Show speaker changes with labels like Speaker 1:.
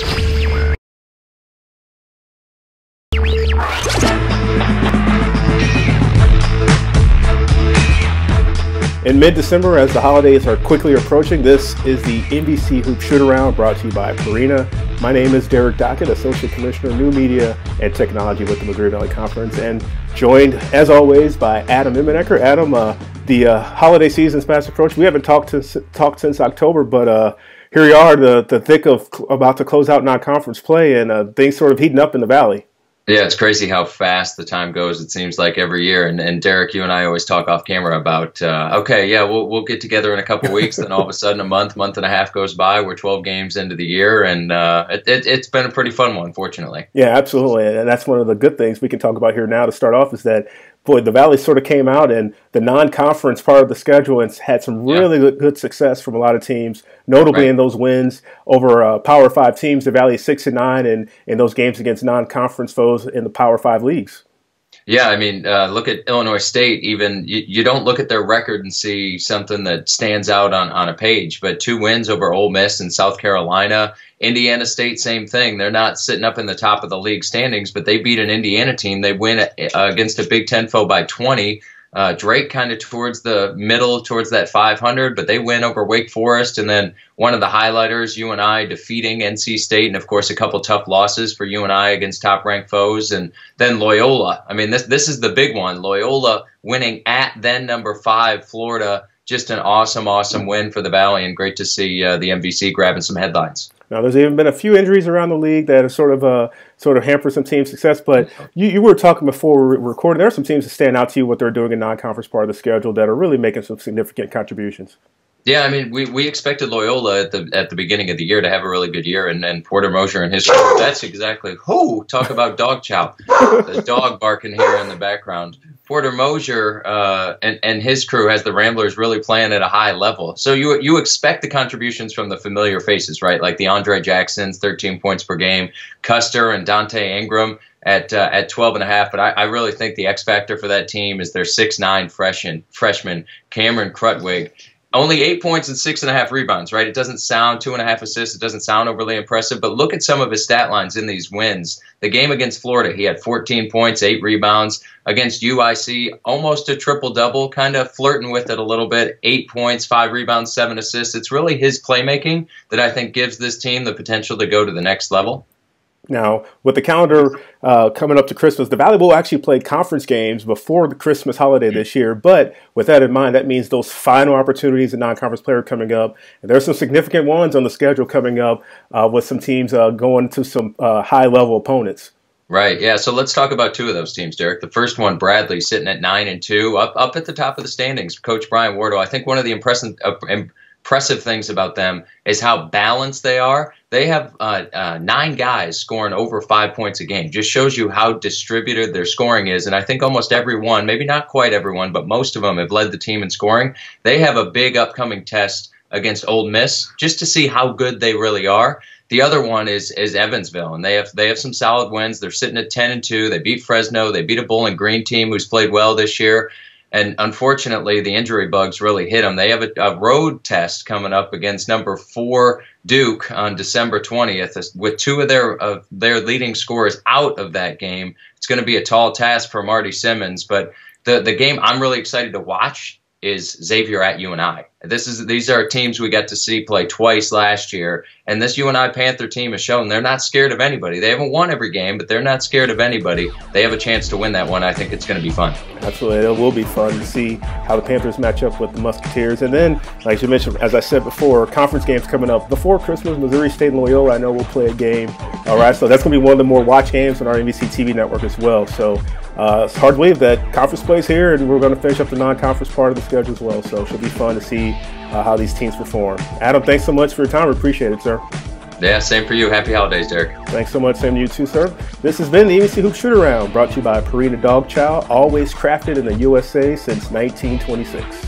Speaker 1: In mid-December, as the holidays are quickly approaching, this is the NBC Hoop Shootaround brought to you by Purina. My name is Derek Dockett, Associate Commissioner, New Media and Technology with the Missouri Valley Conference, and joined, as always, by Adam Immenecker. Adam, the holiday season's fast approach. We haven't talked since October, but here we are, the thick of about to close out non-conference play, and things sort of heating up in the Valley.
Speaker 2: Yeah, it's crazy how fast the time goes. It seems like every year. And Derek, you and I always talk off camera about, okay, yeah, we'll get together in a couple weeks. Then all of a sudden, a month and a half goes by. We're 12 games into the year, and it's been a pretty fun one, fortunately.
Speaker 1: Yeah, absolutely. And that's one of the good things we can talk about here now to start off is that, boy, the Valley sort of came out, and the non-conference part of the schedule and had some really good success from a lot of teams, notably in those wins over Power 5 teams. The Valley is 6-9 in those games against non-conference foes in the Power 5 leagues.
Speaker 2: Yeah, I mean, look at Illinois State. Even you don't look at their record and see something that stands out on a page, but 2 wins over Ole Miss and South Carolina. Indiana State, same thing. They're not sitting up in the top of the league standings, but they beat an Indiana team. They win against a Big Ten foe by 20. Drake kind of towards the middle, towards that 500, but they win over Wake Forest. And then one of the highlighters, UNI defeating NC State, and of course a couple tough losses for UNI against top-ranked foes. And then Loyola. I mean, this is the big one. Loyola winning at then number 5 Florida. Just an awesome win for the Valley, and great to see the MVC grabbing some headlines.
Speaker 1: Now, there's even been a few injuries around the league that have sort of hampered some team success. But you were talking before we were recording. There are some teams that stand out to you what they're doing in non-conference part of the schedule that are really making some significant contributions. Yeah,
Speaker 2: I mean, we expected Loyola at the beginning of the year to have a really good year, and Porter Mosier and his crew. That's exactly talk about dog chow. The dog barking here in the background. Porter Mosier and his crew has the Ramblers really playing at a high level. So you expect the contributions from the familiar faces, right? Like the Andre Jacksons, 13 points per game, Custer and Dante Ingram at 12.5. But I really think the X factor for that team is their 6'9" freshman Cameron Krutwig. Only 8 points and 6.5 rebounds, right? It doesn't sound 2.5 assists. It doesn't sound overly impressive, but look at some of his stat lines in these wins. The game against Florida, he had 14 points, 8 rebounds. Against UIC, almost a triple-double, kind of flirting with it a little bit. 8 points, 5 rebounds, 7 assists. It's really his playmaking that I think gives this team the potential to go to the next level.
Speaker 1: Now, with the calendar coming up to Christmas, the Valley will actually play conference games before the Christmas holiday this year. But with that in mind, that means those final opportunities in non-conference play are coming up. And there's some significant ones on the schedule coming up with some teams going to some high-level opponents.
Speaker 2: Right, yeah, so let's talk about 2 of those teams, Derek. The first one, Bradley, sitting at 9-2, up at the top of the standings. Coach Brian Wardle, I think one of the impressive things about them is how balanced they are. They have 9 guys scoring over 5 points a game. Just shows you how distributed their scoring is. And I think almost everyone, maybe not quite everyone, but most of them have led the team in scoring. They have a big upcoming test against Ole Miss just to see how good they really are. The other one is Evansville, and they have some solid wins. They're sitting at 10-2. They beat Fresno. They beat a Bowling Green team who's played well this year. And unfortunately, the injury bugs really hit them. They have a road test coming up against number 4 Duke on December 20th with 2 of their leading scorers out of that game. It's going to be a tall task for Marty Simmons, but the game I'm really excited to watch is Xavier at UNI. These are teams we got to see play twice last year, and this UNI Panther team has shown they're not scared of anybody. They haven't won every game, but they're not scared of anybody. They have a chance to win that one. I think it's going to be fun.
Speaker 1: Absolutely. It will be fun to see how the Panthers match up with the Musketeers. And then, like you mentioned, as I said before, conference games coming up before Christmas. Missouri State and Loyola, I know we'll play a game. All right, so that's going to be one of the more watched games on our NBC TV network as well. So it's hard to believe that conference plays here, and we're going to finish up the non-conference part of the schedule as well. So it should be fun to see how these teams perform. Adam, thanks so much for your time. We appreciate it, sir.
Speaker 2: Yeah, same for you. Happy holidays, Derek.
Speaker 1: Thanks so much. Same to you too, sir. This has been the NBC Hoop Shootaround, brought to you by Purina Dog Chow, always crafted in the USA since 1926.